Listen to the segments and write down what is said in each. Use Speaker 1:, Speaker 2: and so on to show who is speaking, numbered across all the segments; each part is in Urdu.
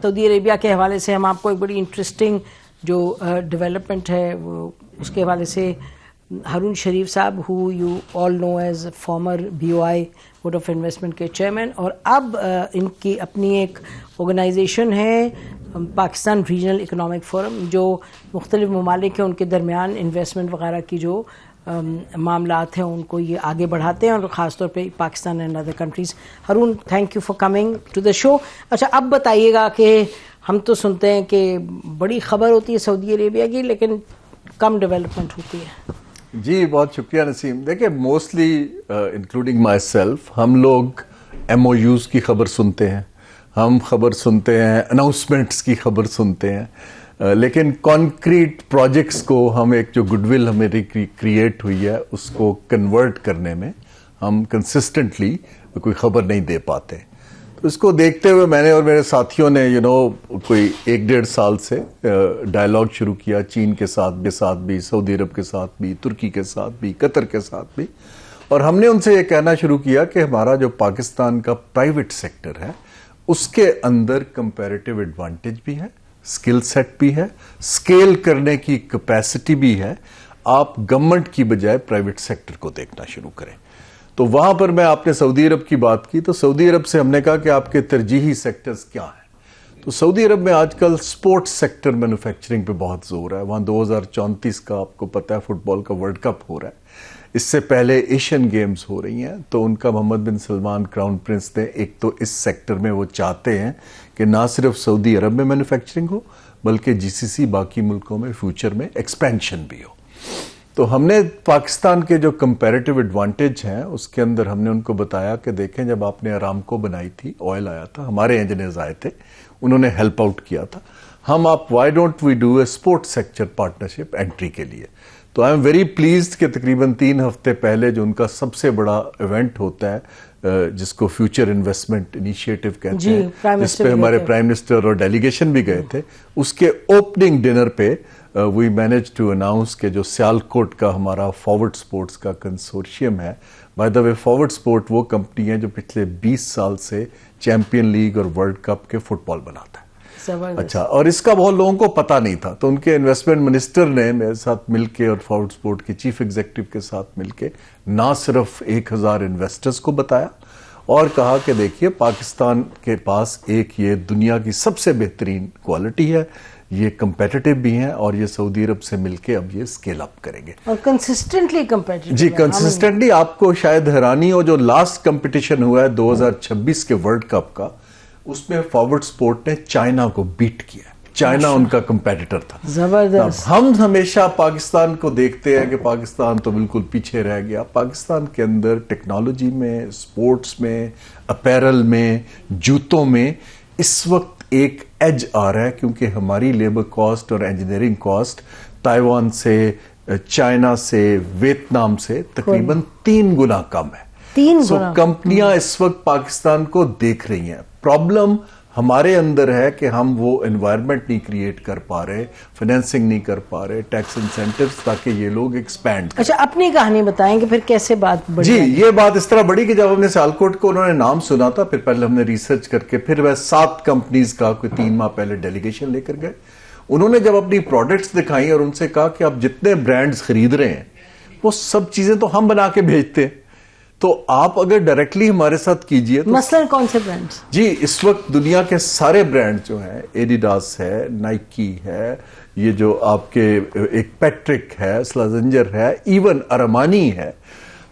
Speaker 1: سعودی عربیہ کے حوالے سے ہم آپ کو ایک بڑی انٹرسٹنگ جو ڈیولپمنٹ ہے وہ اس کے حوالے سے ہارون شریف صاحب ہو you all know as former BOI board of investment کے چیئرمین، اور اب ان کی اپنی ایک آرگنائزیشن ہے پاکستان ریجنل اکنامک فورم، جو مختلف ممالک ہیں ان کے درمیان انویسٹمنٹ وغیرہ کی جو معاملات ہیں ان کو یہ آگے بڑھاتے ہیں، اور خاص طور پہ Pakistan and other countries. Haroon, thank you for coming to the show. اچھا اب بتائیے گا کہ ہم تو سنتے ہیں کہ بڑی خبر ہوتی ہے سعودی عربیہ کی لیکن کم ڈیولپمنٹ ہوتی ہے.
Speaker 2: جی بہت شکریہ نسیم. دیکھیں موسٹلی انکلوڈنگ مائی سیلف ہم لوگ MOUs کی خبر سنتے ہیں، ہم خبر سنتے ہیں، اناؤنسمنٹس کی خبر سنتے ہیں، لیکن کانکریٹ پروجیکٹس کو ہم ایک جو گڈ ول ہماری کریٹ ہوئی ہے اس کو کنورٹ کرنے میں ہم کنسسٹنٹلی کوئی خبر نہیں دے پاتے. تو اس کو دیکھتے ہوئے میں نے اور میرے ساتھیوں نے کوئی 1-1.5 سال سے ڈائلاگ شروع کیا چین کے ساتھ بھی، سعودی عرب کے ساتھ بھی، ترکی کے ساتھ بھی، قطر کے ساتھ بھی، اور ہم نے ان سے یہ کہنا شروع کیا کہ ہمارا جو پاکستان کا پرائیویٹ سیکٹر ہے اس کے اندر کمپیریٹیو ایڈوانٹیج بھی ہے، سکل سیٹ بھی ہے، سکیل کرنے کی کیپیسٹی بھی ہے. آپ گورنمنٹ کی بجائے پرائیویٹ سیکٹر کو دیکھنا شروع کریں. تو وہاں پر میں آپ نے سعودی عرب کی بات کی تو سعودی عرب سے ہم نے کہا کہ آپ کے ترجیحی سیکٹرز کیا ہیں. تو سعودی عرب میں آج کل سپورٹس سیکٹر مینوفیکچرنگ پہ بہت زور ہے. وہاں 2034 کا آپ کو پتہ ہے فٹ بال کا ورلڈ کپ ہو رہا ہے. اس سے پہلے ایشین گیمز ہو رہی ہیں. تو ان کا محمد بن سلمان کراؤن پرنس نے ایک تو اس سیکٹر میں وہ چاہتے ہیں کہ نہ صرف سعودی عرب میں مینوفیکچرنگ ہو بلکہ GCC باقی ملکوں میں فیوچر میں ایکسپینشن بھی ہو. تو ہم نے پاکستان کے جو کمپیریٹیو ایڈوانٹیج ہیں اس کے اندر ہم نے ان کو بتایا کہ دیکھیں جب آپ نے ارامکو بنائی تھی، آئل آیا تھا، ہمارے انجینئرز آئے تھے، انہوں نے ہیلپ آؤٹ کیا تھا. ہم آپ why don't we do a sport sector partnership entry کے لیے. تو آئی ایم ویری پلیزڈ کہ تقریباً 3 ہفتے پہلے جو ان کا سب سے بڑا ایونٹ ہوتا ہے جس کو فیوچر انویسٹمنٹ انیشیٹو کہتے ہیں، جس پہ ہمارے پرائم منسٹر اور ڈیلیگیشن بھی گئے تھے، اس کے اوپننگ ڈنر پہ وی مینج ٹو اناؤنس کہ جو سیالکوٹ کا ہمارا فارورڈ سپورٹس کا کنسورشیم ہے. By the way forward support وہ کمپنی ہے جو پچھلے 20 سال سے چیمپئن لیگ اور ورلڈ کپ کے فٹ بال بناتا ہے. اچھا، اور اس کا بہت لوگوں کو پتہ نہیں تھا. تو ان کے انویسٹمنٹ منسٹر نے میرے ساتھ مل کے اور فارورڈ سپورٹ کے چیف ایگزیکٹو کے ساتھ مل کے نہ صرف 1000 انویسٹرز کو بتایا اور کہا کہ دیکھیے پاکستان کے پاس ایک یہ دنیا کی سب سے بہترین کوالٹی ہے، یہ کمپیٹیٹو بھی ہیں اور یہ سعودی عرب سے مل کے اب یہ سکیل اپ کریں گے
Speaker 1: اور کنسسٹنٹلی کمپیٹیٹو.
Speaker 2: جی کنسسٹنٹلی. آپ کو شاید حیرانی ہو جو لاسٹ کمپٹیشن ہوا ہے 2026 کے ورلڈ کپ کا، اس میں فارورڈ سپورٹ نے چائنا کو بیٹ کیا. چائنا ان کا کمپیٹیٹر تھا.
Speaker 1: زبردست.
Speaker 2: ہم ہمیشہ پاکستان کو دیکھتے ہیں کہ پاکستان تو بالکل پیچھے رہ گیا. پاکستان کے اندر ٹیکنالوجی میں، سپورٹس میں، اپیرل میں، جوتوں میں اس وقت ایک ایج آ رہا ہے کیونکہ ہماری لیبر کاسٹ اور انجینئرنگ کاسٹ تائیوان سے، چائنا سے، ویتنام سے تقریباً 3 گنا کم ہے.
Speaker 1: 3 گنا.
Speaker 2: کمپنیاں اس وقت پاکستان کو دیکھ رہی ہیں. پرابلم ہمارے اندر ہے کہ ہم وہ انوائرمنٹ نہیں کریٹ کر پا رہے، فائنینسنگ نہیں کر پا رہے، ٹیکس انسینٹیوز تاکہ یہ لوگ ایکسپینڈ کریں.
Speaker 1: اچھا اپنی کہانی بتائیں کہ پھر کیسے بات بڑھی؟
Speaker 2: جی یہ بات اس طرح بڑی کہ جب ہم نے سیالکوٹ کو انہوں نے نام سنا تھا، پھر پہلے ہم نے ریسرچ کر کے پھر وہ 7 کمپنیز کا کوئی 3 ماہ پہلے ڈیلیگیشن لے کر گئے. انہوں نے جب اپنی پروڈکٹس دکھائی اور ان سے کہا کہ آپ جتنے برانڈز خرید رہے ہیں وہ سب چیزیں تو ہم بنا کے بھیجتے ہیں، تو آپ اگر ڈائریکٹلی ہمارے ساتھ کیجئے تو
Speaker 1: مثلاً کون سے برانڈز؟
Speaker 2: جی اس وقت دنیا کے سارے برانڈ جو ہیں، ایڈیڈاس ہے، نائکی ہے، یہ جو آپ کے ایک پیٹرک ہے، سلازنجر ہے، ایون ارمانی ہے.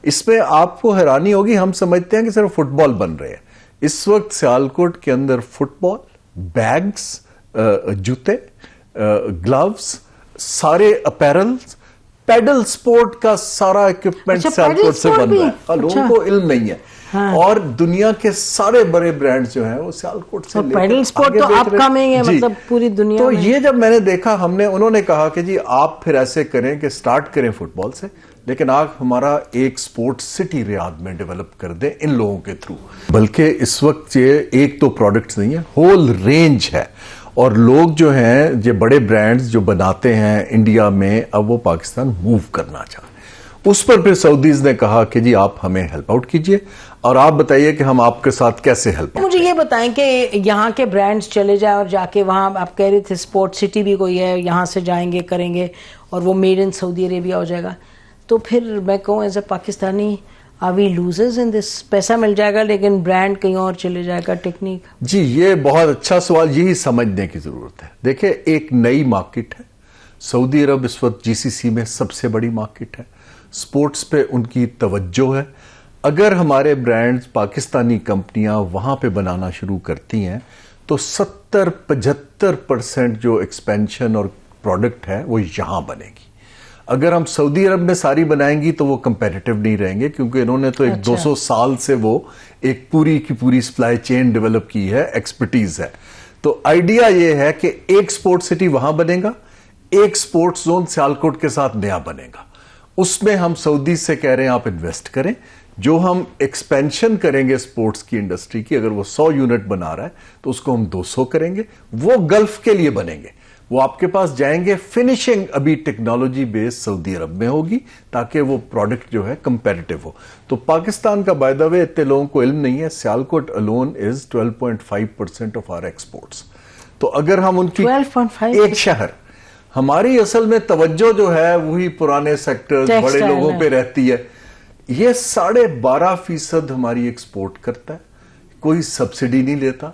Speaker 2: اس میں آپ کو حیرانی ہوگی، ہم سمجھتے ہیں کہ صرف فٹ بال بن رہے ہیں. اس وقت سیالکوٹ کے اندر فٹ بال، بیگز، جوتے، گلوز، سارے اپیرلز، پیڈل سپورٹ کا سارا ایکوپمنٹ سیالکوٹ سے بن رہا ہے. لوگوں کو علم نہیں ہے. اور دنیا کے سارے بڑے برانڈز جو ہیں وہ سیالکوٹ سے
Speaker 1: پیڈل سپورٹ تو آپ کا میں مطلب پوری دنیا
Speaker 2: تو یہ جب میں نے دیکھا انہوں نے کہا کہ جی آپ پھر ایسے کریں کہ سٹارٹ کریں فٹ بال سے، لیکن آپ ہمارا ایک سپورٹ سٹی ریاض میں ڈیولپ کر دیں ان لوگوں کے تھرو. بلکہ اس وقت یہ ایک تو پروڈکٹس نہیں ہے، ہول رینج ہے. اور لوگ جو ہیں یہ بڑے برانڈز جو بناتے ہیں انڈیا میں، اب وہ پاکستان موو کرنا چاہتے ہیں. اس پر پھر سعودیز نے کہا کہ جی آپ ہمیں ہیلپ آؤٹ کیجئے، اور آپ بتائیے کہ ہم آپ کے ساتھ کیسے ہیلپ.
Speaker 1: مجھے یہ بتائیں کہ یہاں کے برانڈز چلے جائیں اور جا کے وہاں آپ کہہ رہے تھے اسپورٹ سٹی بھی کوئی ہے, یہاں سے جائیں گے کریں گے اور وہ میڈ ان سعودی عربیہ ہو جائے گا, تو پھر میں کہوں as a Pakistani are we losers in this? پیسہ مل جائے گا لیکن برانڈ کہیں اور چلے جائے گا, ٹیکنیک.
Speaker 2: جی یہ بہت اچھا سوال, یہی سمجھنے کی ضرورت ہے. دیکھیں ایک نئی مارکیٹ ہے سعودی عرب, اس وقت GCC میں سب سے بڑی مارکیٹ ہے, سپورٹس پہ ان کی توجہ ہے. اگر ہمارے برانڈز پاکستانی کمپنیاں وہاں پہ بنانا شروع کرتی ہیں تو 70-75% جو ایکسپینشن اور پروڈکٹ ہے وہ یہاں بنے گی. اگر ہم سعودی عرب میں ساری بنائیں گی تو وہ کمپیٹیٹو نہیں رہیں گے, کیونکہ انہوں نے تو ایک 200 سال سے وہ ایک پوری کی پوری سپلائی چین ڈیولپ کی ہے, ایکسپرٹیز ہے. تو آئیڈیا یہ ہے کہ ایک سپورٹ سٹی وہاں بنے گا, ایک سپورٹ زون سیالکوٹ کے ساتھ نیا بنے گا. اس میں ہم سعودی سے کہہ رہے ہیں آپ انویسٹ کریں. جو ہم ایکسپینشن کریں گے سپورٹس کی انڈسٹری کی, اگر وہ 100 یونٹ بنا رہا ہے تو اس کو ہم 200 کریں گے. وہ گلف کے لیے بنیں گے, وہ آپ کے پاس جائیں گے. فنیشنگ ابھی ٹیکنالوجی بیس سعودی عرب میں ہوگی تاکہ وہ پروڈکٹ جو ہے کمپیریٹو ہو. تو پاکستان کا بائی دا وے اتنے لوگوں کو علم نہیں ہے, Sialkot alone is 12.5% of our exports. تو اگر ہم ان کی
Speaker 1: 12.5
Speaker 2: ایک شہر, ہماری اصل میں توجہ جو ہے وہی پرانے سیکٹرز بڑے لوگوں پہ رہتی ہے. یہ 12.5% ہماری ایکسپورٹ کرتا ہے, کوئی سبسڈی نہیں لیتا.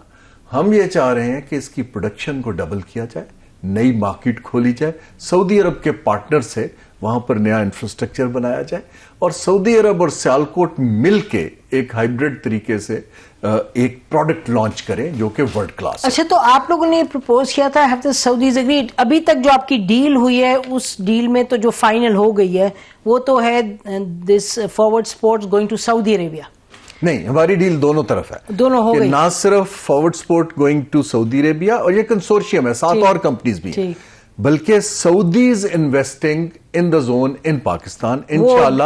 Speaker 2: ہم یہ چاہ رہے ہیں کہ اس کی پروڈکشن کو ڈبل کیا جائے, نئی مارکیٹ کھولی جائے, سعودی عرب کے پارٹنر سے وہاں پر نیا انفراسٹرکچر بنایا جائے, اور سعودی عرب اور سیالکوٹ مل کے ایک ہائیبرڈ طریقے سے ایک پروڈکٹ لانچ کریں جو کہ ورلڈ کلاس.
Speaker 1: اچھا, تو آپ لوگوں نے پرپوز کیا تھا, ہیو دی سعودیز اگریڈ؟ ابھی تک جو آپ کی ڈیل ہوئی ہے اس ڈیل میں تو جو فائنل ہو گئی ہے وہ تو ہے this forward sports going to Saudi Arabia.
Speaker 2: نہیں, ہماری ڈیل دونوں طرف ہے,
Speaker 1: دونوں ہو گئی,
Speaker 2: نہ صرف forward support going to Saudi Arabia اور یہ کنسورشیم ہے, 7 اور کمپنیز بھی ہیں, بلکہ Saudis investing in the zone ان پاکستان. انشاءاللہ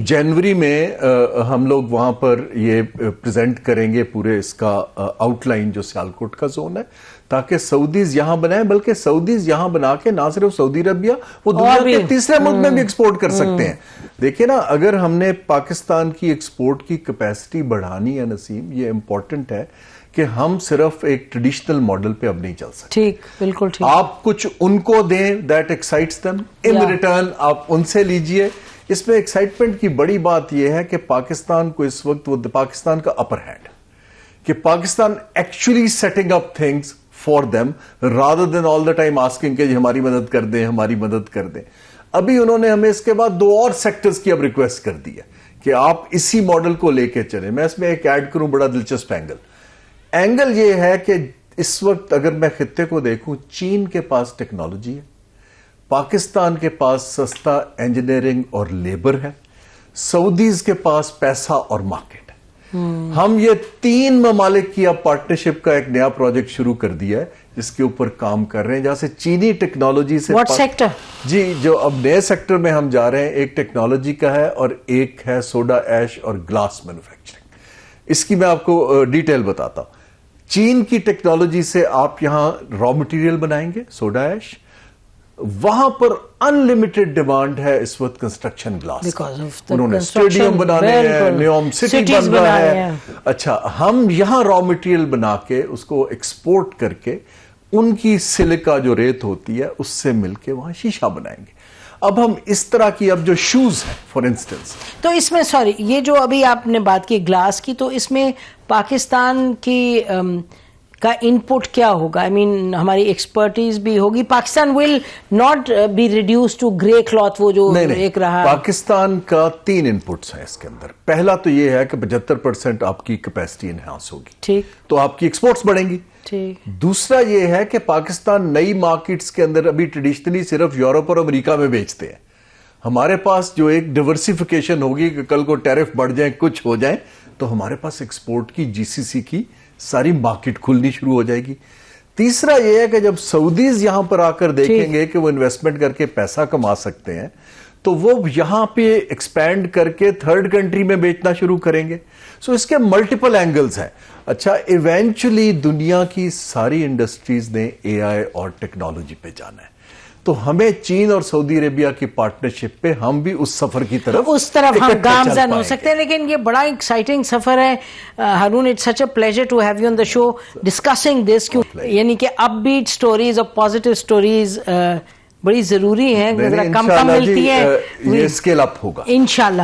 Speaker 2: جنوری میں ہم لوگ وہاں پر یہ پریزنٹ کریں گے پورے اس کا آؤٹ لائن جو سیالکوٹ کا زون ہے, تاکہ سعودیز یہاں بنائیں, بلکہ سعودیز یہاں بنا کے نہ صرف سعودی عربیہ, وہ دنیا کے تیسرے ملک میں بھی ایکسپورٹ کر سکتے ہیں. دیکھیں نا, اگر ہم نے پاکستان کی ایکسپورٹ کی کیپیسٹی بڑھانی ہے نسیم, یہ امپورٹنٹ ہے کہ ہم صرف ایک ٹریڈیشنل ماڈل پہ اب نہیں چل سکتے.
Speaker 1: ٹھیک, بالکل ٹھیک.
Speaker 2: آپ کچھ ان کو دیں, that excites them, in return آپ ان سے لیجئے. اس میں ایکسائٹمنٹ کی بڑی بات یہ ہے کہ پاکستان کو اس وقت وہ پاکستان کا اپر ہینڈ, کہ Pakistan actually setting up things for them rather than all the time asking کہ ہماری مدد کر دیں, ہماری مدد کر دیں. ابھی انہوں نے ہمیں اس کے بعد 2 اور سیکٹرز کی اب ریکویسٹ کر دی ہے کہ آپ اسی ماڈل کو لے کے چلیں. میں اس میں ایک ایڈ کروں, بڑا دلچسپ اینگل یہ ہے کہ اس وقت اگر میں خطے کو دیکھوں, چین کے پاس ٹیکنالوجی ہے, پاکستان کے پاس سستا انجینئرنگ اور لیبر ہے, سعودیز کے پاس پیسہ اور مارکیٹ ہے. ہم یہ 3 ممالک کی اب پارٹنرشپ کا ایک نیا پروجیکٹ شروع کر دیا ہے جس کے اوپر کام کر رہے ہیں, جہاں سے چینی ٹیکنالوجی سے
Speaker 1: واٹ سیکٹر؟
Speaker 2: جی, جو اب نئے سیکٹر میں ہم جا رہے ہیں, ایک ٹیکنالوجی کا ہے اور ایک ہے سوڈا ایش اور گلاس مینوفیکچرنگ. اس کی میں آپ کو ڈیٹیل بتاتا ہوں. چین کی ٹیکنالوجی سے آپ یہاں را مٹیریل بنائیں گے سوڈا ایش, وہاں پر انلمیٹڈ ڈیمانڈ ہے اس وقت کنسٹرکشن گلاس. انہوں نے اسٹیڈیم بنانے ہیں, نیوم سٹی بن رہا ہے. اچھا, ہم یہاں را مٹیریل بنا کے اس کو ایکسپورٹ کر کے ان کی سلکا جو ریت ہوتی ہے اس سے مل کے وہاں شیشہ بنائیں گے. اب ہم اس طرح کی, اب جو شوز ہیں فار انسٹنس,
Speaker 1: تو اس میں سوری یہ جو ابھی آپ نے بات کی گلاس کی, تو اس میں پاکستان کی کا ان پٹ کیا ہوگا؟ آئی مین ہماری ایکسپرٹیز بھی ہوگی. Pakistan will not be reduce to grey cloth, وہ جو ایک رہا.
Speaker 2: پاکستان کا 3 ان پٹس ہیں اس کے اندر. پہلا تو یہ ہے کہ 75% آپ کی کیپیسٹی انہانس ہوگی,
Speaker 1: ٹھیک,
Speaker 2: تو آپ کی ایکسپورٹس بڑھیں گی. دوسرا یہ ہے کہ پاکستان نئی مارکیٹس کے اندر ابھی ٹریڈیشنلی صرف یورپ اور امریکہ میں بیچتے ہیں. ہمارے پاس جو ایک ڈیورسیفیکیشن ہوگی کہ کل کو ٹیرف بڑھ جائیں, کچھ ہو جائیں, تو ہمارے پاس ایکسپورٹ کی GCC کی ساری مارکیٹ کھلنی شروع ہو جائے گی. تیسرا یہ ہے کہ جب سعودیز یہاں پر آ کر دیکھیں گے کہ وہ انویسٹمنٹ کر کے پیسہ کما سکتے ہیں, تو وہ یہاں پہ ایکسپینڈ کر کے 3rd کنٹری میں بیچنا شروع کریں گے. سو اس کے ملٹیپل اینگلز ہیں. اچھا, ایونچولی دنیا کی ساری انڈسٹریز نے AI اور ٹیکنالوجی پہ جانا ہے. تو ہمیں چین اور سعودی عربیہ کی پارٹنرشپ پہ ہم بھی اس سفر کی طرف
Speaker 1: ہم گامزن ہو سکتے ہیں. لیکن یہ بڑا ایکسائٹنگ سفر ہے Haroon. It's such a pleasure to have you on the show discussing this. یعنی کہ اپ بیٹ سٹوریز اور پازیٹیو سٹوریز بڑی ضروری ہیں, کم کم ملتی ہیں.
Speaker 2: یہ اسکیل اپ ہوگا
Speaker 1: انشاءاللہ.